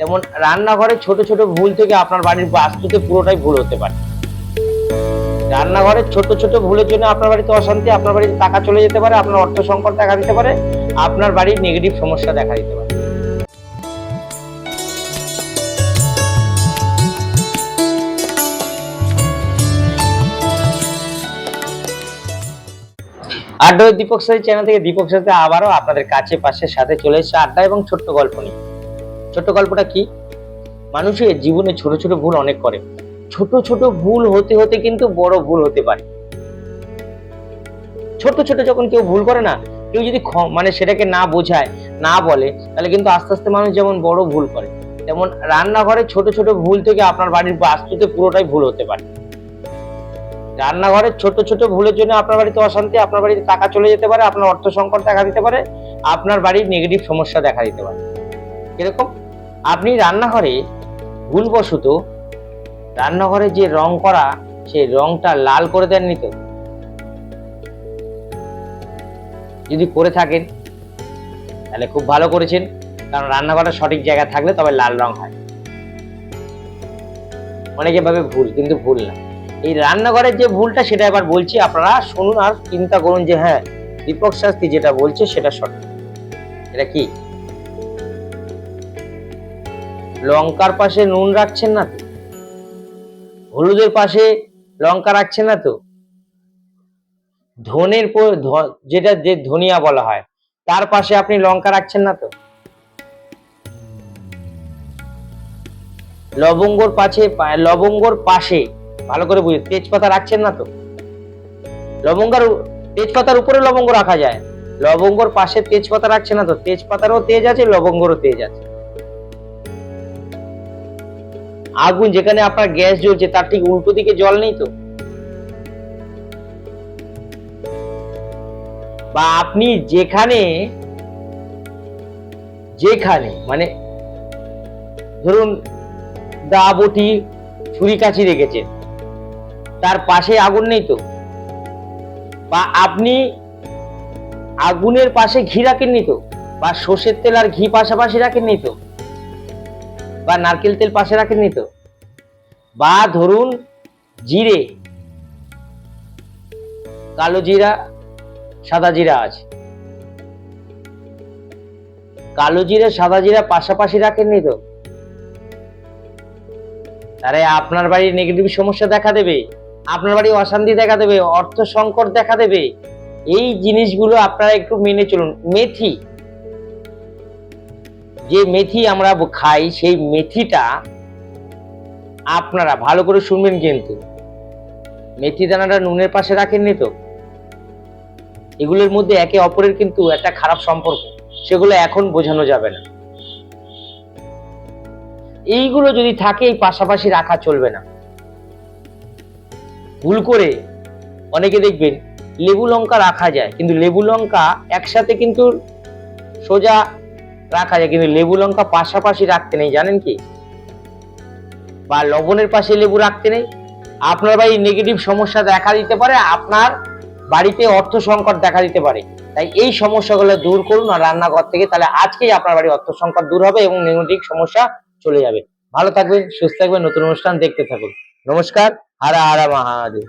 তেমন রান্নাঘরে ছোট ছোট ভুল থেকে আপনার বাড়ির বাস্তুতে পুরোটাই ভুল হতে পারে। রান্নাঘরের ছোট ছোট ভুলের জন্য আপনার বাড়িতে অশান্তি, আপনার বাড়িতে টাকা চলে যেতে পারে, আপনার অর্থ সংকট দেখা দিতে পারে, আপনার বাড়ির নেগেটিভ সমস্যা দেখা দিতে পারে। আড্ডা দীপক সাথী চ্যানেল থেকে দীপক সাথী আবারও আপনাদের কাছে পাশের সাথে চলে এসেছে আড্ডা এবং ছোট্ট গল্প নিয়ে। ছোট্ট গল্পটা কি? মানুষের জীবনে ছোট ছোট ভুল অনেক করে। ছোট ছোট ভুল হতে হতে কিন্তু বড় ভুল হতে পারে। ছোট ছোট যখন কেউ ভুল করে না, কেউ যদি সেটাকে না বোঝায়, না বলে, তাহলে কিন্তু আস্তে আস্তে মানুষ যেমন বড় ভুল করে, তেমন রান্নাঘরে ছোট ছোট ভুল থেকে আপনার বাড়ির বাস্তুতে পুরোটাই ভুল হতে পারে। রান্নাঘরের ছোট ছোট ভুলের জন্য আপনার বাড়িতে অশান্তি, আপনার বাড়িতে টাকা চলে যেতে পারে, আপনার অর্থ সংকট দেখা দিতে পারে, আপনার বাড়ির নেগেটিভ সমস্যা দেখা দিতে পারে। কিরকম? আপনি রান্নাঘরে ভুলবশত রান্নাঘরে যে রং করা, সেই রংটা লাল করে দেননি তো? যদি করে থাকেন তাহলে খুব ভালো করেছেন, কারণ রান্নাঘরটা সঠিক জায়গায় থাকলে তবে লাল রং হয়। অনেকে ভাবে ভুল, কিন্তু ভুল না। এই রান্নাঘরের যে ভুলটা সেটা এবার বলছি, আপনারা শুনুন আর চিন্তা করুন যে হ্যাঁ, দীপক শাস্ত্রী যেটা বলছে সেটা সঠিক। এটা কি? লঙ্কার পাশে নুন রাখছেন না তো? হলুদের পাশে লঙ্কা রাখছেন না তো? ধনের যেটা যে ধনিয়া বলা হয়, তার পাশে আপনি লঙ্কা রাখছেন না তো? লবঙ্গর পাশে ভালো করে বুঝে তেজপাতা রাখছেন না তো? তেজপাতার উপরে লবঙ্গ রাখা যায়, লবঙ্গর পাশে তেজপাতা রাখছেন না তো? তেজপাতারও তেজ আছে, লবঙ্গরও তেজ আছে। আগুন যেখানে আপনার গ্যাস জ্বলছে তার ঠিক উল্টো দিকে জল নেই তো? বা আপনি যেখানে ধরুন দা বটি ছুরি কাছি রেখেছেন, তার পাশে আগুন নেই তো? বা আপনি আগুনের পাশে ঘি রাখেননি তো? বা সর্ষের তেল আর ঘি পাশাপাশি রাখেননি তো? বা নারকেল তেল পাশে রাখেননি তো? বা ধরুন জিরে, কালো জিরা, সাদা জিরা আছে, কালো জিরা সাদা জিরা পাশাপাশি রাখেননি তো? তাহলে আপনার বাড়ির নেগেটিভ সমস্যা দেখা দেবে, আপনার বাড়ি অশান্তি দেখা দেবে, অর্থ সংকট দেখা দেবে। এই জিনিসগুলো আপনারা একটু মেনে চলুন। যে মেথি আমরা খাই, সেই মেথিটা আপনারা ভালো করে শুনবেন, কিন্তু মেথি দানাটা নুনের পাশে রাখেননি তো? এগুলোর মধ্যে একে অপরের কিন্তু একটা খারাপ সম্পর্ক, সেগুলো এখন বোঝানো যাবে না। এইগুলো যদি থাকে, এই পাশাপাশি রাখা চলবে না। ভুল করে অনেকে দেখবেন লেবু লঙ্কা রাখা যায়, কিন্তু লেবু লঙ্কা একসাথে কিন্তু সোজা রাখা যায়, কিন্তু লেবু লঙ্কা পাশাপাশি রাখতে নেই, জানেন কি? বা লবণের পাশে লেবু রাখতে নেই। আপনার বাড়ির নেগেটিভ সমস্যা দেখা দিতে পারে, আপনার বাড়িতে অর্থ সংকট দেখা দিতে পারে। তাই এই সমস্যাগুলো দূর করুন আর রান্নাঘর থেকে, তাহলে আজকেই আপনার বাড়ির অর্থ সংকট দূর হবে এবং নেগেটিভ সমস্যা চলে যাবে। ভালো থাকবেন, সুস্থ থাকবেন, নতুন অনুষ্ঠান দেখতে থাকুন। নমস্কার। হারা হারা মহাদেব।